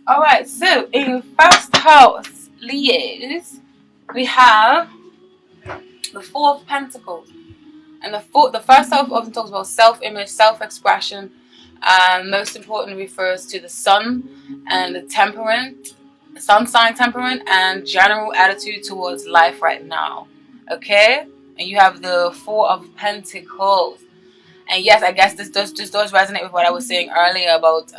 Alright, so in your first house, Leos, we have the Four of Pentacles. And the first house often talks about self-image, self-expression, and most importantly refers to the sun and the temperament, sun sign temperament, and general attitude towards life right now. Okay? And you have the Four of Pentacles. And yes, I guess this does resonate with what I was saying earlier about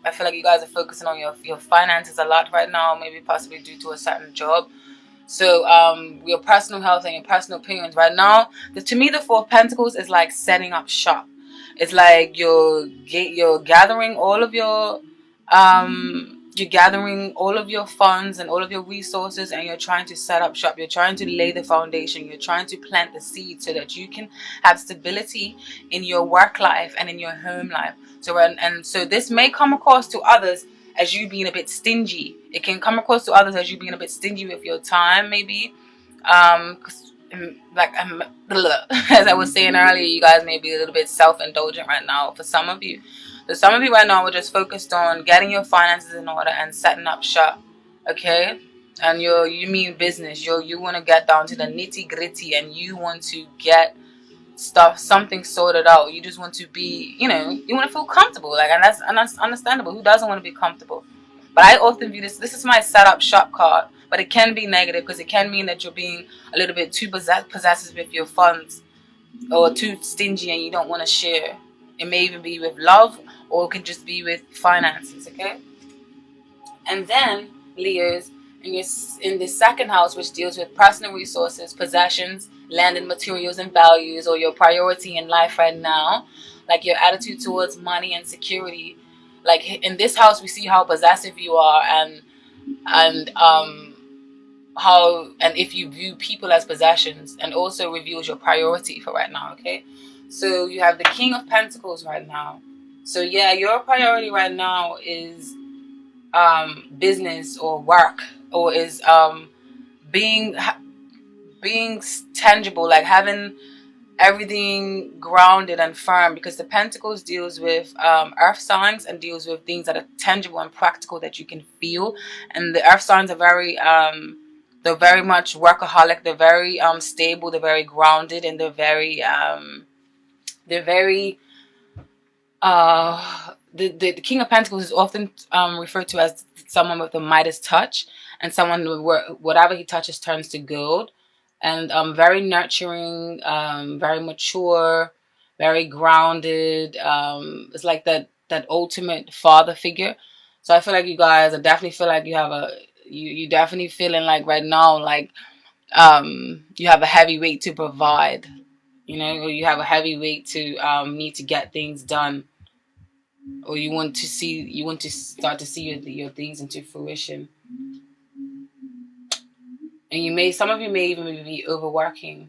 I feel like you guys are focusing on your finances a lot right now, maybe possibly due to a certain job. So your personal health and your personal opinions right now. To me, the Four of Pentacles is like setting up shop. It's like you're gathering all of your funds and all of your resources, and you're trying to set up shop. You're trying to lay the foundation. You're trying to plant the seed so that you can have stability in your work life and in your home life. So this may come across to others as you being a bit stingy. It can come across to others as you being a bit stingy with your time, maybe. As I was saying earlier, you guys may be a little bit self-indulgent right now for some of you. So some of you right now are just focused on getting your finances in order and setting up shop, okay? And you mean business. You want to get down to the nitty-gritty, and you want to get something sorted out. You just want to be, you want to feel comfortable, like, and that's understandable. Who doesn't want to be comfortable? But I often view this is my set up shop card, but it can be negative because it can mean that you're being a little bit too possessive with your funds, or too stingy and you don't want to share. It may even be with love, or it can just be with finances, okay? And then, Leos, in the second house, which deals with personal resources, possessions, land and materials and values, or your priority in life right now, like your attitude towards money and security. Like in this house, we see how possessive you are, and if you view people as possessions, and also reveals your priority for right now, okay? So you have the King of Pentacles right now. So yeah, your priority right now is business or work, or is being tangible, like having everything grounded and firm, because the Pentacles deals with earth signs and deals with things that are tangible and practical that you can feel. And the earth signs are they're very much workaholic. They're very stable. They're very grounded, and they're very the King of Pentacles is often referred to as someone with the Midas touch, and someone where whatever he touches turns to gold. And very nurturing, very mature, very grounded. It's like that ultimate father figure. So I feel like you guys, I definitely feel like you have you definitely feeling like right now, like you have a heavy weight to provide, or you have a heavy weight to need to get things done, or you want to start to see your things into fruition. And some of you may even be overworking,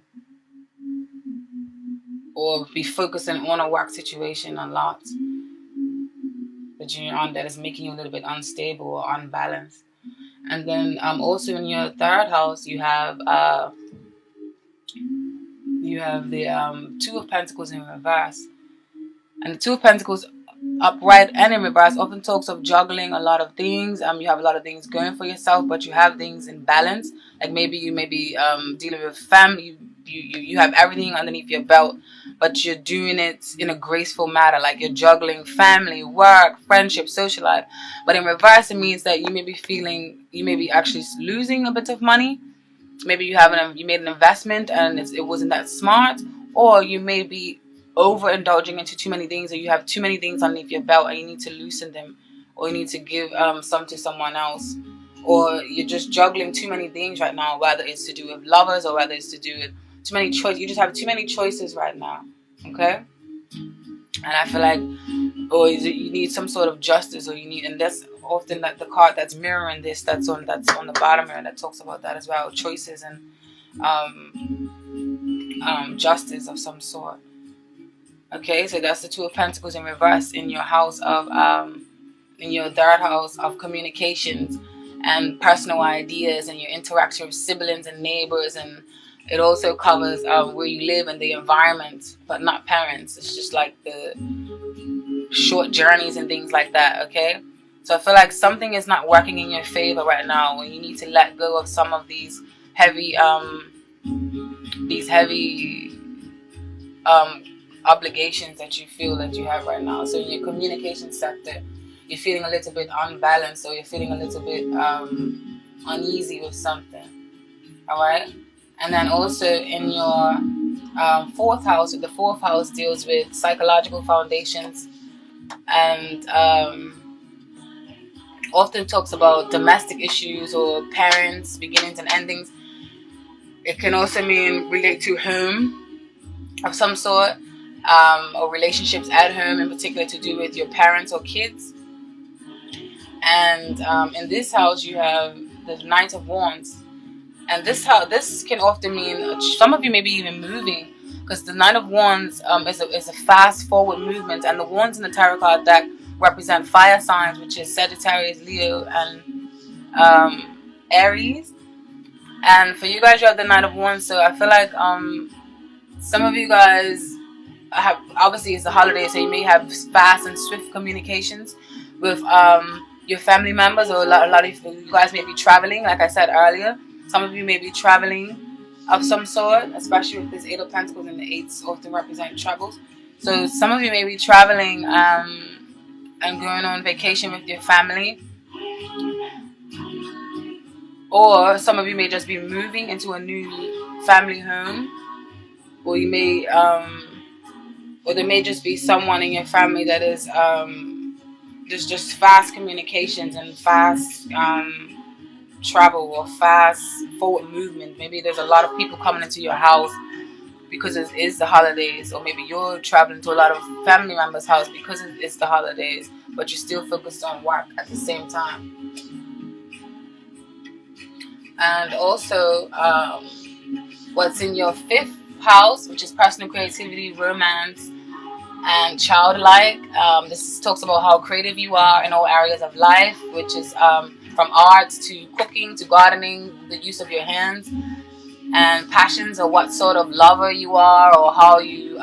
or be focusing on a work situation a lot that you're on, that is making you a little bit unstable or unbalanced. And then also in your third house, you have the Two of Pentacles in reverse. And the Two of Pentacles upright and in reverse often talks of juggling a lot of things. You have a lot of things going for yourself, but you have things in balance. Like maybe you may be dealing with family. You have everything underneath your belt, but you're doing it in a graceful manner. Like you're juggling family, work, friendship, social life. But in reverse, it means that you may be actually losing a bit of money. Maybe you made an investment and it wasn't that smart, or you may be overindulging into too many things, or you have too many things underneath your belt and you need to loosen them, or you need to give some to someone else, or you're just juggling too many things right now, whether it's to do with lovers or whether it's to do with too many choices. You just have too many choices right now, okay? And I feel like, or you need some sort of justice, and that's often the card that's mirroring this, that's on the bottom here, that talks about that as well, choices and justice of some sort. Okay, so that's the Two of Pentacles in reverse in your house of in your third house of communications and personal ideas, and your interaction with siblings and neighbors, and it also covers where you live and the environment, but not parents. It's just like the short journeys and things like that, okay? So I feel like something is not working in your favor right now, and you need to let go of some of these heavy um, obligations that you feel that you have right now. So in your communication sector, you're feeling a little bit unbalanced, or you're feeling a little bit uneasy with something. All right. And then also in your fourth house, the fourth house deals with psychological foundations, and often talks about domestic issues or parents, beginnings and endings. It can also mean relate to home of some sort, or relationships at home, in particular to do with your parents or kids. And in this house, you have the Knight of Wands. And this can often mean some of you may be even moving, because the Knight of Wands is a fast forward movement, and the wands in the tarot card deck represent fire signs, which is Sagittarius, Leo, and Aries. And for you guys, you have the Knight of Wands. So I feel like some of you guys have, obviously it's a holiday, so you may have fast and swift communications with your family members, or a lot of you guys may be traveling, like I said earlier. Some of you may be traveling of some sort, especially with this Eight of Pentacles, and the eights often represent travels. So some of you may be traveling and going on vacation with your family. Or some of you may just be moving into a new family home. Or you may, or there may just be someone in your family that is there's just fast communications and fast travel, or fast forward movement. Maybe there's a lot of people coming into your house because it is the holidays, or maybe you're traveling to a lot of family members' house because it's the holidays, but you're still focused on work at the same time. And also, what's in your fifth house, which is personal creativity, romance, and childlike. This talks about how creative you are in all areas of life, which is from arts to cooking to gardening, the use of your hands, and passions, or what sort of lover you are, or how you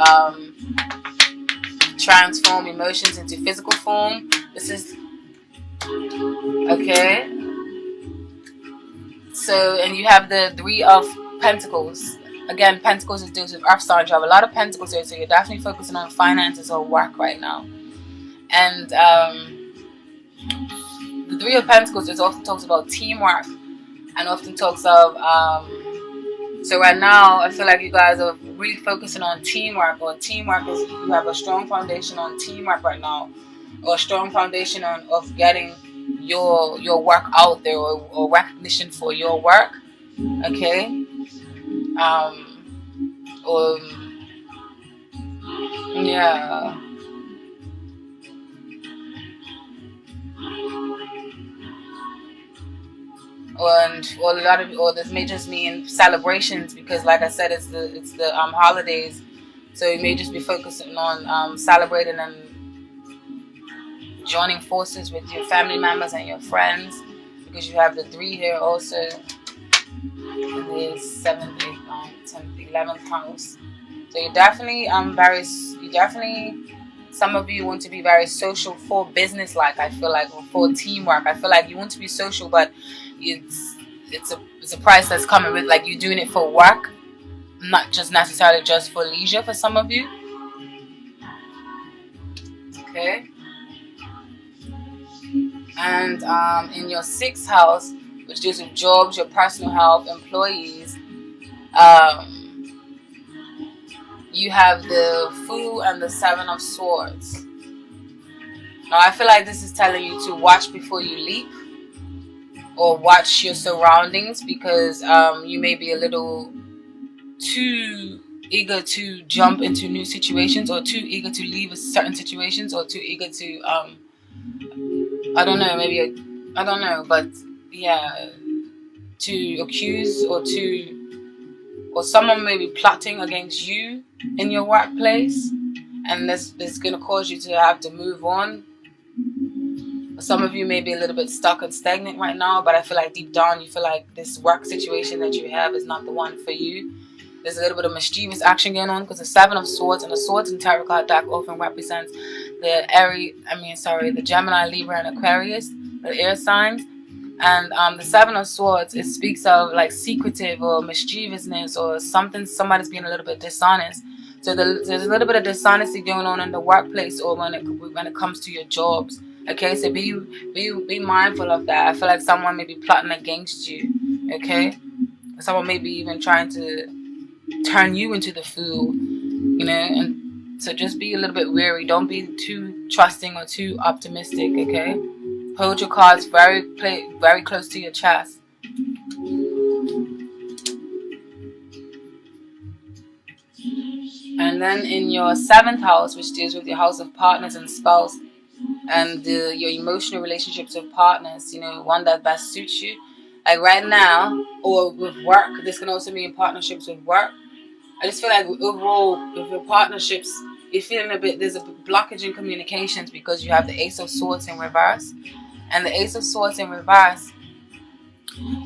transform emotions into physical form. This is okay. So, and you have the Three of Pentacles. Again, Pentacles is deals with Earth signs. You have a lot of Pentacles here, so you're definitely focusing on finances or work right now. And the Three of Pentacles is often talks about teamwork, and often talks of so right now I feel like you guys are really focusing on teamwork, or teamwork is, you have a strong foundation on teamwork right now, or a strong foundation of getting your work out there, or recognition for your work. Okay. Or yeah. Or this may just mean celebrations, because like I said, it's the holidays, so you may just be focusing on celebrating and joining forces with your family members and your friends, because you have the 3 here also in the 7th, 8th, 9th, 10th, 11th house. So you're definitely some of you want to be very social for business, like I feel like, or for teamwork. I feel like you want to be social, but it's a price that's coming with, like, you're doing it for work, not just necessarily just for leisure for some of you. Okay. And in your 6th house, which deals with jobs, your personal health, employees, you have the Fool and the 7 of Swords. Now I feel like this is telling you to watch before you leap, or watch your surroundings, because you may be a little too eager to jump into new situations, or too eager to leave certain situations, or too eager to I don't know, but yeah, to accuse, or someone may be plotting against you in your workplace, and this is going to cause you to have to move on. Some of you may be a little bit stuck and stagnant right now, but I feel like deep down you feel like this work situation that you have is not the one for you. There's a little bit of mischievous action going on, because the 7 of Swords, and the Swords in Tarot card deck often represents the Gemini, Libra, and Aquarius, the air signs. And the Seven of Swords, it speaks of like secretive or mischievousness or something. Somebody's being a little bit dishonest. So there's a little bit of dishonesty going on in the workplace or when it comes to your jobs. Okay, so be mindful of that. I feel like someone may be plotting against you. Okay, someone may be even trying to turn you into the fool. And so just be a little bit wary. Don't be too trusting or too optimistic. Okay. Hold your cards very close to your chest. And then in your 7th house, which deals with your house of partners and spouse, and your emotional relationships with partners, one that best suits you. Like right now, or with work, this can also be in partnerships with work. I just feel like overall, with your partnerships, you're feeling there's a blockage in communications because you have the Ace of Swords in reverse. And the Ace of Swords in reverse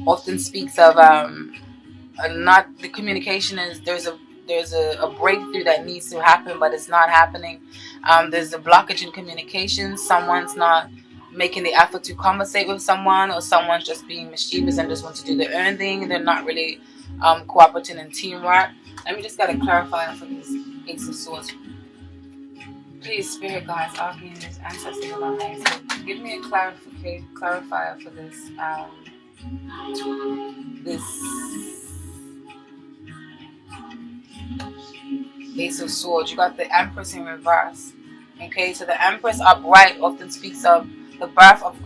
often speaks of not the communication is there's a breakthrough that needs to happen, but it's not happening. There's a blockage in communication. Someone's not making the effort to conversate with someone, or someone's just being mischievous and just want to do their own thing. They're not really cooperating in teamwork. Let me just get a clarifier for this Ace of Swords. Please, Spirit Guides, Archangels, Ancestors, and Alliance, give me a clarifier for this. This Ace of Swords. You got the Empress in reverse. Okay, so the Empress upright often speaks of the birth of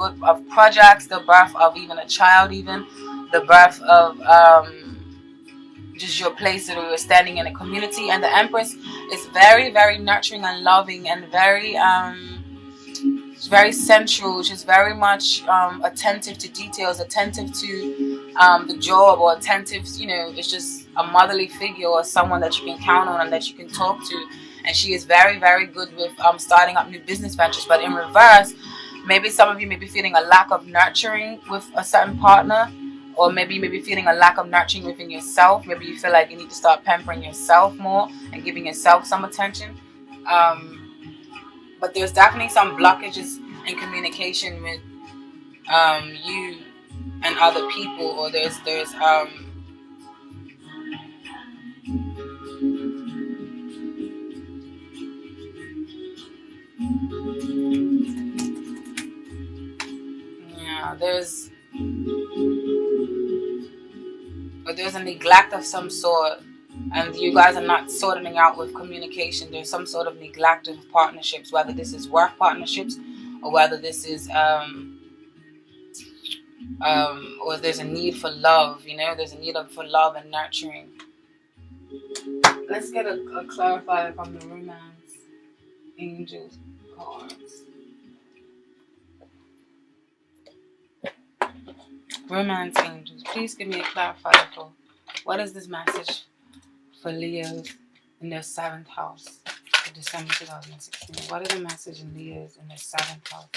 projects, the birth of even a child, even the birth of just your place that you're standing in a community. And the Empress is very, very nurturing and loving, and very sensual. She's very much attentive to details, attentive to the job, or attentive, it's just a motherly figure or someone that you can count on and that you can talk to. And she is very, very good with starting up new business ventures. But in reverse, maybe some of you may be feeling a lack of nurturing with a certain partner, or maybe you may be feeling a lack of nurturing within yourself. Maybe you feel like you need to start pampering yourself more and giving yourself some attention. But there's definitely some blockages in communication with you and other people, or there's there's a neglect of some sort, and you guys are not sorting out with communication. There's some sort of neglect of partnerships, whether this is work partnerships or whether this is or there's a need for love. There's a need for love and nurturing. Let's get a clarifier from the Romance Angels cards. Romance Angels, please give me a clarifier for what is this message for Leos in their 7th house for December 2016. What is the message in Leos in their 7th house?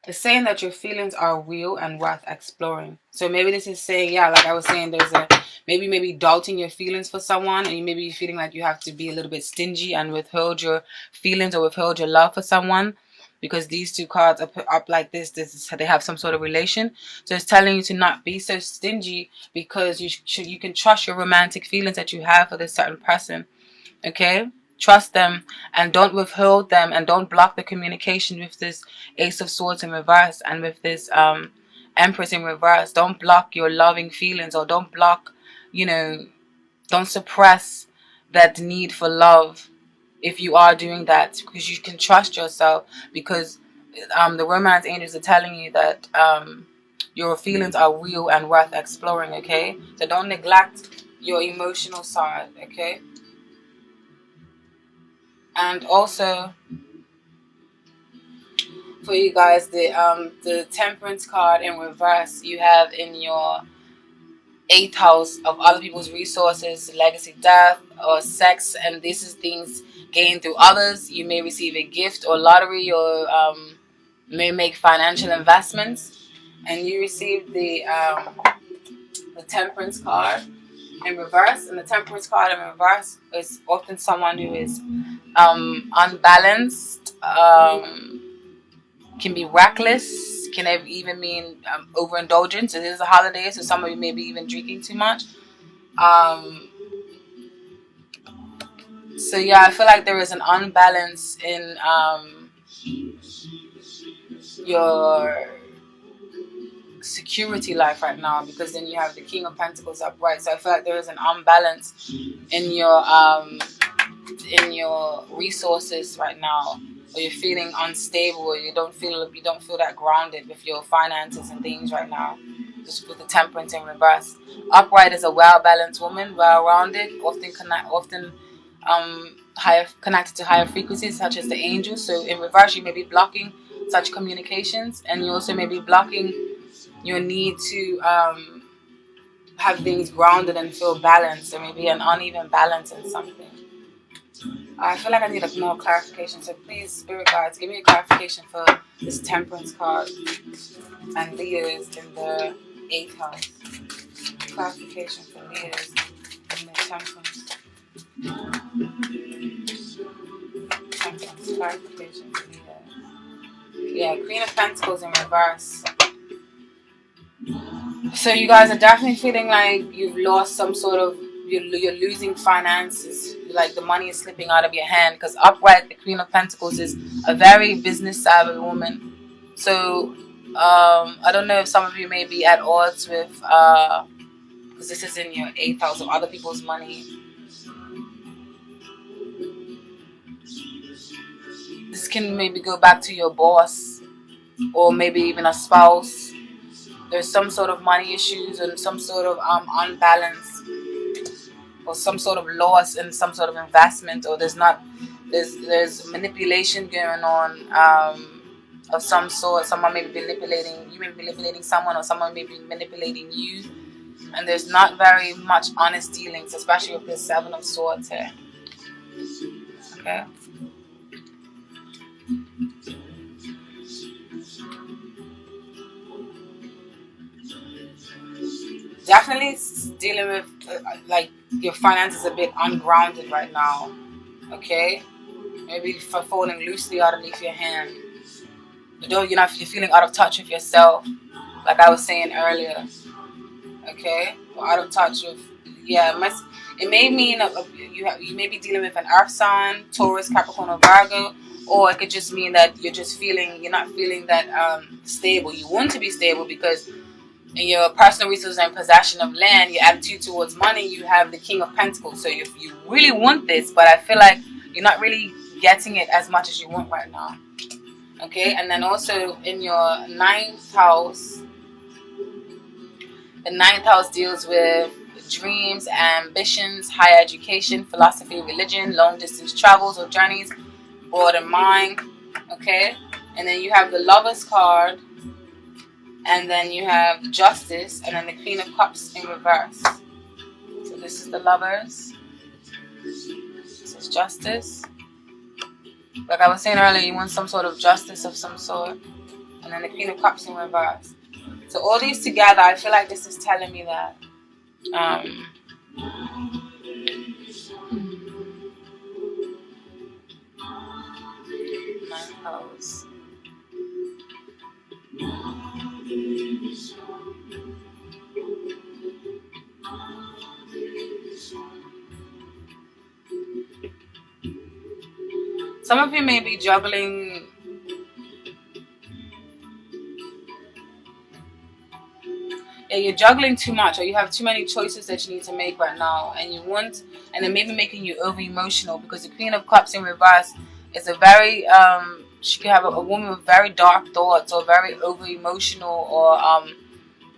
It's saying that your feelings are real and worth exploring. So maybe this is saying, like I was saying, there's maybe doubting your feelings for someone, and you maybe feeling like you have to be a little bit stingy and withhold your feelings or withhold your love for someone, because these two cards are put up like this. They have some sort of relation. So it's telling you to not be so stingy, because you can trust your romantic feelings that you have for this certain person. Okay? Trust them and don't withhold them, and don't block the communication with this Ace of Swords in reverse and with this Empress in reverse. Don't block your loving feelings, or don't block, don't suppress that need for love if you are doing that, because you can trust yourself, because the Romance Angels are telling you that your feelings are real and worth exploring. Okay, so don't neglect your emotional side. Okay. And also, for you guys, the Temperance card in reverse, you have in your 8th house of other people's resources, legacy, death, or sex, and this is things gained through others. You may receive a gift or lottery, or may make financial investments, and you receive the the Temperance card in reverse. And the Temperance card in reverse is often someone who is unbalanced, can be reckless, can even mean overindulgence. It is a holiday, so some of you may be even drinking too much. So yeah, I feel like there is an unbalance in your security life right now, because then you have the King of Pentacles upright. So I feel like there is an unbalance in your resources right now, or you're feeling unstable, or you don't feel that grounded with your finances and things right now. Just with the Temperance in reverse. Upright is a well-balanced woman, well-rounded, often higher, connected to higher frequencies such as the angels. So in reverse, you may be blocking such communications, and you also may be blocking your need to have things grounded and feel balanced. There may be an uneven balance in something. I feel like I need more clarification, so please, Spirit Guides, give me a clarification for this Temperance card and Leo's in the 8th house. Clarification for Leo's in the Temperance. Clarification for Leo. Yeah, Queen of Pentacles in reverse. So you guys are definitely feeling like you've lost some sort of, you're losing finances, like the money is slipping out of your hand, because upright, the Queen of Pentacles is a very business savvy woman. So I don't know if some of you may be at odds with, because this is in your 8th house, of other people's money. This can maybe go back to your boss, or maybe even a spouse. There's some sort of money issues and some sort of unbalance, or some sort of loss in some sort of investment, or there's manipulation going on of some sort. Someone may be manipulating, you may be manipulating someone, or someone may be manipulating you, and there's not very much honest dealings, especially with the 7 of Swords here. Okay. Definitely dealing with like your finances a bit ungrounded right now. Okay, maybe for falling loosely underneath your hand. You're feeling out of touch with yourself, like I was saying earlier. Okay, or out of touch with, yeah. It may mean you may be dealing with an Earth sign, Taurus, Capricorn, or Virgo, or it could just mean that you're not feeling that stable. You want to be stable because in your personal resources and possession of land, your attitude towards money, you have the King of Pentacles. So you really want this, but I feel like you're not really getting it as much as you want right now. Okay, and then also in your 9th house, the 9th house deals with dreams, ambitions, higher education, philosophy, religion, long distance travels or journeys, broaden mind. Okay, and then you have the Lovers card. And then you have Justice, and then the Queen of Cups in reverse. So this is the Lovers. This is Justice. Like I was saying earlier, you want some sort of justice of some sort. And then the Queen of Cups in reverse. So all these together, I feel like this is telling me that my house. Some of you may be juggling you're juggling too much, or you have too many choices that you need to make right now, and they're maybe making you over emotional, because the Queen of Cups in reverse is a very she can have a woman with very dark thoughts, or very over emotional, or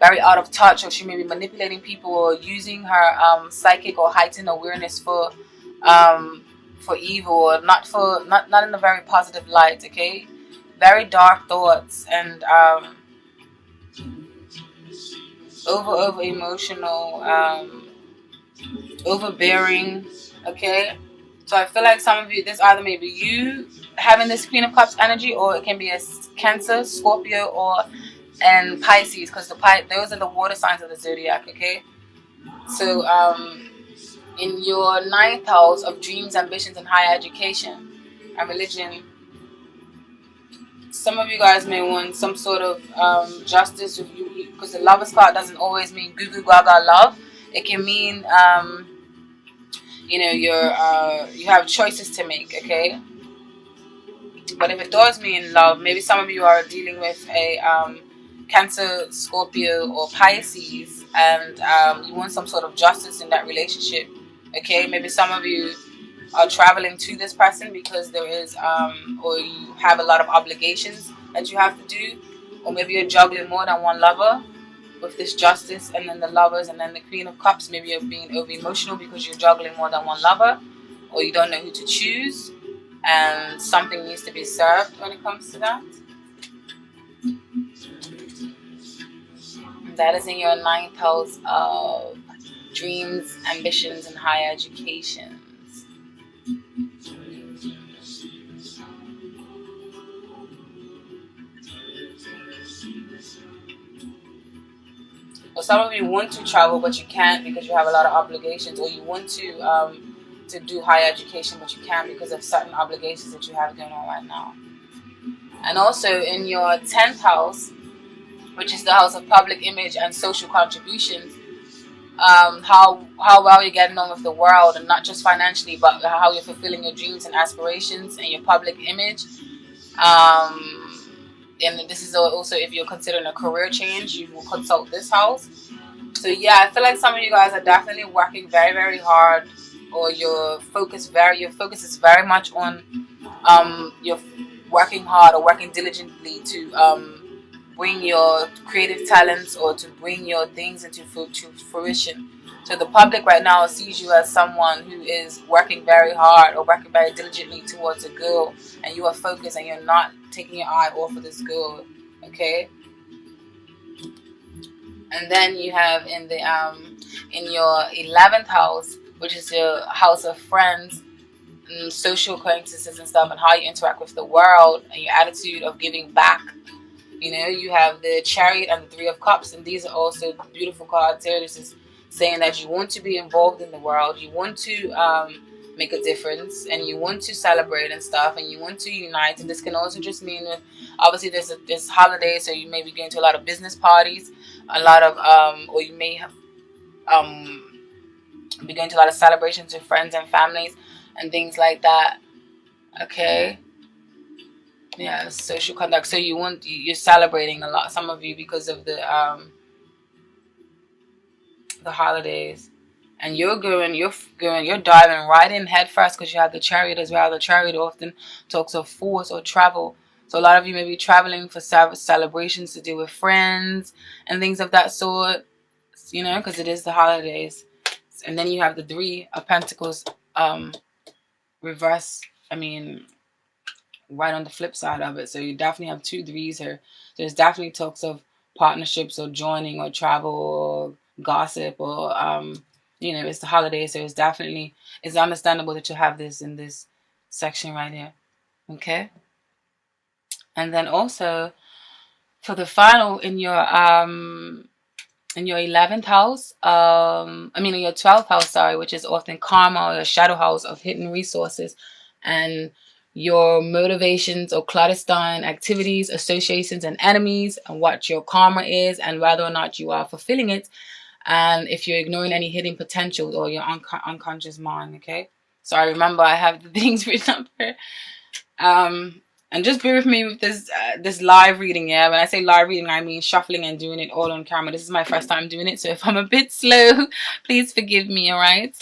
very out of touch, or she may be manipulating people, or using her psychic or heightened awareness for evil, or not in a very positive light. Okay, very dark thoughts, and over emotional, overbearing. Okay, so I feel like some of you, this either may be you having this Queen of Cups energy, or it can be a Cancer, Scorpio, or and Pisces, because those are the water signs of the zodiac. Okay, so in your ninth house of dreams, ambitions, and higher education and religion, some of you guys may want some sort of justice with you, because the Lover's card doesn't always mean goo goo gaga love. It can mean you have choices to make. Okay, but if it does mean love, maybe some of you are dealing with a Cancer, Scorpio, or Pisces, and you want some sort of justice in that relationship. Okay, maybe some of you are traveling to this person because there is, or you have a lot of obligations that you have to do, or maybe you're juggling more than one lover with this justice, and then the lovers, and then the Queen of Cups. Maybe you're being over emotional because you're juggling more than one lover, or you don't know who to choose, and something needs to be served when it comes to that. That is in your ninth house of dreams, ambitions, and higher educations. Or some of you want to travel but you can't because you have a lot of obligations, or you want to do higher education but you can't because of certain obligations that you have going on right now. And also in your 10th house, which is the house of public image and social contributions, how well you're getting on with the world, and not just financially, but how you're fulfilling your dreams and aspirations and your public image. And this is also if you're considering a career change, you will consult this house. So yeah, I feel like some of you guys are definitely working very, very hard, or your focus is very much on you're working hard or working diligently to bring your creative talents or to bring your things into fruition. So the public right now sees you as someone who is working very hard or working very diligently towards a goal, and you are focused and you're not taking your eye off of this goal. Okay. And then you have in your 11th house, which is your house of friends, social acquaintances and stuff, and how you interact with the world and your attitude of giving back. You have the Chariot and the Three of Cups, and these are also beautiful cards here. This is saying that you want to be involved in the world, you want to make a difference, and you want to celebrate and stuff, and you want to unite. And this can also just mean with, obviously there's holidays, so you may be going to a lot of business parties, a lot of or you may have be going to a lot of celebrations with friends and families and things like that. Okay. Yeah, social conduct. So you're celebrating a lot, some of you, because of the holidays, and you're diving right in head first because you have the Chariot as well. The Chariot often talks of force or travel. So a lot of you may be traveling for celebrations to do with friends and things of that sort, because it is the holidays. And then you have the Three of Pentacles reverse. Right on the flip side of it. So you definitely have two threes here. There's definitely talks of partnerships or joining or travel or gossip or it's the holidays, so it's understandable that you have this in this section right here. Okay. And then also for the final in your 11th house, in your 12th house, sorry, which is often karma or your shadow house of hidden resources and your motivations or clandestine activities, associations, and enemies, and what your karma is and whether or not you are fulfilling it, and if you're ignoring any hidden potential or your unconscious mind. Okay, so I remember I have the things written up here. And just bear with me with this live reading. Yeah, when I say live reading, I mean shuffling and doing it all on camera. This is my first time doing it, so if I'm a bit slow, please forgive me. All right.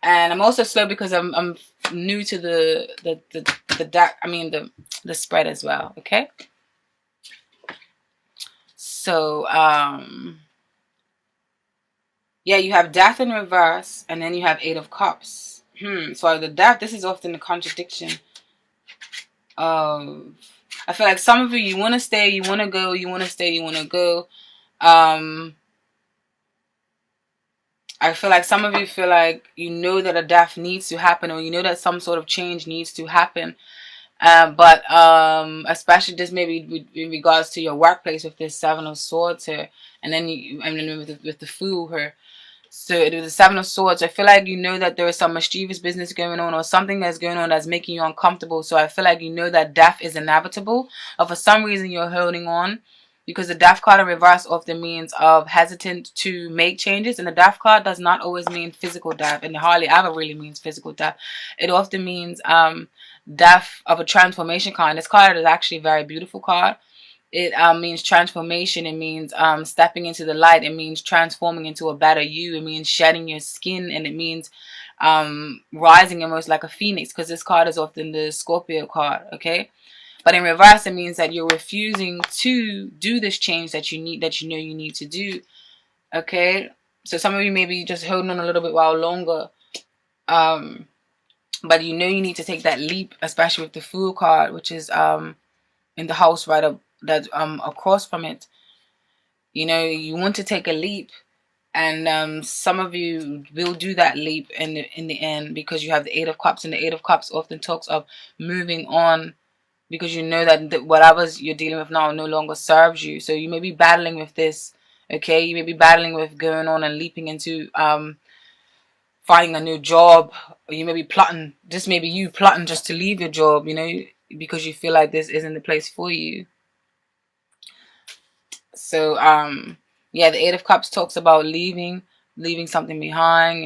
And I'm also slow because I'm new to the spread as well. Okay. So yeah, you have Death in reverse, and then you have Eight of Cups. So the Death, this is often a contradiction of, I feel like some of you want to stay, you want to go, you want to stay, you want to go. I feel like some of you feel like that a death needs to happen, or that some sort of change needs to happen, But especially this maybe in regards to your workplace with this Seven of Swords here, and then with the Fool here. So it was the Seven of Swords. I feel like you know that there is some mischievous business going on, or something that's going on that's making you uncomfortable. So I feel like you know that death is inevitable, or for some reason you're holding on, because the death card in reverse often means of hesitant to make changes, and the death card does not always mean physical death, and it hardly ever really means physical death. It often means death of a transformation card. This card is actually a very beautiful card. It means transformation. It means stepping into the light. It means transforming into a better you. It means shedding your skin, and it means rising almost like a phoenix, because this card is often the Scorpio card. Okay, but in reverse, it means that you're refusing to do this change that you need, that you know you need to do. Okay, so some of you may be just holding on a little bit while longer, but you know you need to take that leap, especially with the Fool card, which is in the house right up that across from it. You know, you want to take a leap, and some of you will do that leap in the end, because you have the Eight of Cups, and the Eight of Cups often talks of moving on, because you know that whatever you're dealing with now no longer serves you. So you may be battling with this. Okay, you may be battling with going on and leaping into finding a new job, or you may be plotting. This may be you plotting just to leave your job, you know, because you feel like this isn't the place for you. So yeah, the Eight of Cups talks about leaving something behind.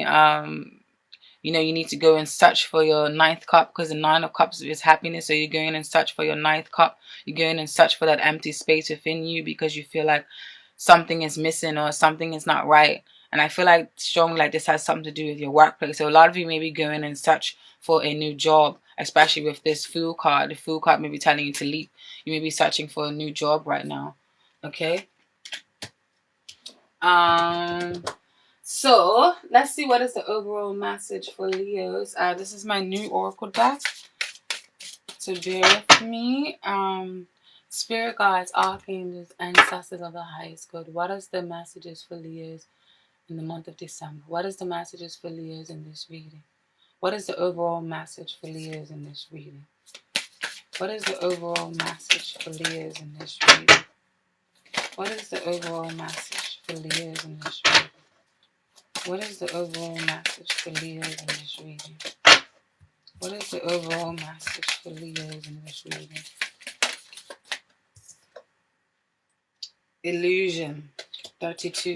You know, you need to go and search for your ninth cup, because the Nine of Cups is happiness. So you're going and search for your ninth cup. You're going and search for that empty space within you, because you feel like something is missing or something is not right. And I feel like strongly like this has something to do with your workplace. So a lot of you may be going and search for a new job, especially with this Fool card. The Fool card may be telling you to leap. You may be searching for a new job right now. Okay. So let's see what is the overall message for Leos. This is my new oracle deck, so bear with me. Spirit guides, archangels, ancestors of the highest good. What is the messages for Leos in the month of December? What is the messages for Leos in this reading? What is the overall message for Leos in this reading? What is the overall message for Leos in this reading? What is the overall message for Leos in this reading? What is the overall message for Leos in this reading? What is the overall message for Leos in this reading? Illusion, 32.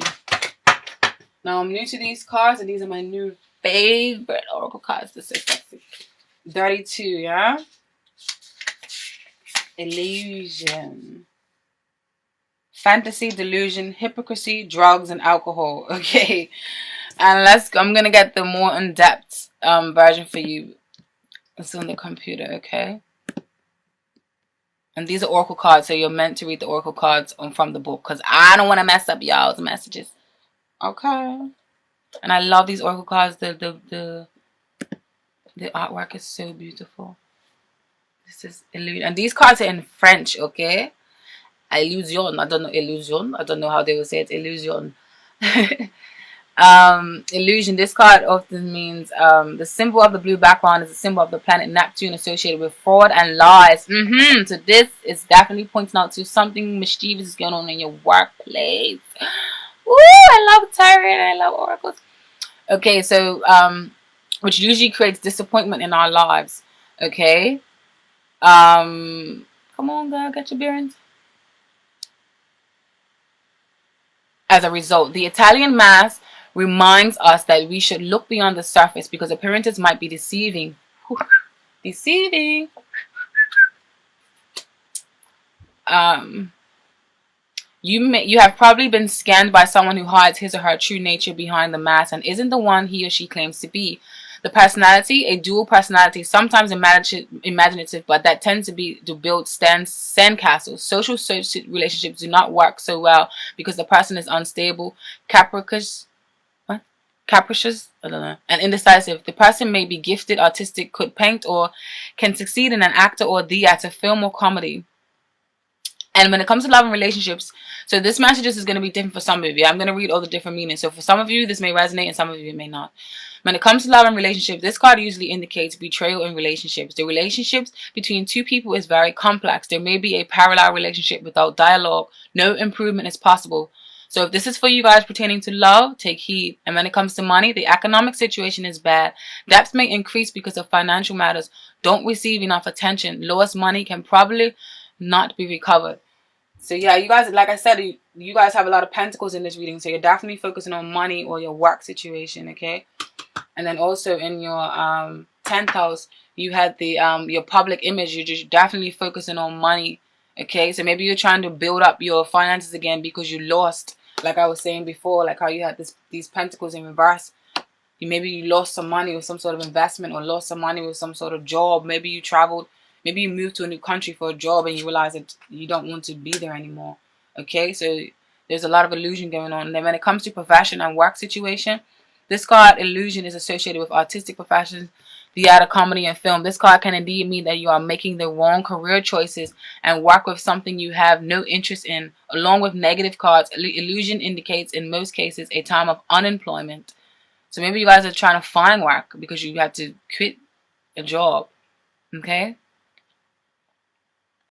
Now I'm new to these cards, and these are my new favorite oracle cards. This is sexy. 32, yeah? Illusion. Fantasy, delusion, hypocrisy, drugs, and alcohol. Okay. And I'm going to get the more in-depth version for you. It's on the computer, okay? And these are oracle cards, so you're meant to read the oracle cards from the book, because I don't want to mess up y'all's messages. Okay. And I love these oracle cards. The artwork is so beautiful. This is illusion. And these cards are in French, okay? Illusion. I don't know illusion. I don't know how they would say it. Illusion. Illusion. This card often means the symbol of the blue background is a symbol of the planet Neptune, associated with fraud and lies. So this is definitely pointing out to something mischievous is going on in your workplace. Ooh, I love tarot and I love oracles. Okay, so which usually creates disappointment in our lives. Okay. Come on, girl, get your bearings. As a result, the Italian mass reminds us that we should look beyond the surface, because appearances might be deceiving. Deceiving. You have probably been scanned by someone who hides his or her true nature behind the mask and isn't the one he or she claims to be. The personality, a dual personality, sometimes imaginative, but that tends to build sandcastles. Social relationships do not work so well because the person is unstable, capricious, I don't know, and indecisive. The person may be gifted, artistic, could paint, or can succeed in an actor or theater, film or comedy. And when it comes to love and relationships, so this message is going to be different for some of you. I'm going to read all the different meanings. So for some of you, this may resonate, and some of you it may not. When it comes to love and relationships, this card usually indicates betrayal in relationships. The relationships between two people is very complex. There may be a parallel relationship without dialogue. No improvement is possible. So if this is for you guys pertaining to love, take heed. And when it comes to money, the economic situation is bad. Debts may increase because of financial matters. Don't receive enough attention. Lost money can probably not be recovered. So yeah, you guys, like I said, you guys have a lot of pentacles in this reading. So you're definitely focusing on money or your work situation, okay? And then also in your 10th house, you had the your public image. You're just definitely focusing on money, okay? So maybe you're trying to build up your finances again because you lost, like I was saying before, like how you had these pentacles in reverse. Maybe you lost some money with some sort of investment, or lost some money with some sort of job. Maybe you traveled, maybe you moved to a new country for a job and you realize that you don't want to be there anymore. Okay, so there's a lot of illusion going on. And then when it comes to profession and work situation, this card illusion is associated with artistic professions, theater, comedy, and film. This card can indeed mean that you are making the wrong career choices and work with something you have no interest in. Along with negative cards, illusion indicates in most cases a time of unemployment. So maybe you guys are trying to find work because you have to quit a job. Okay?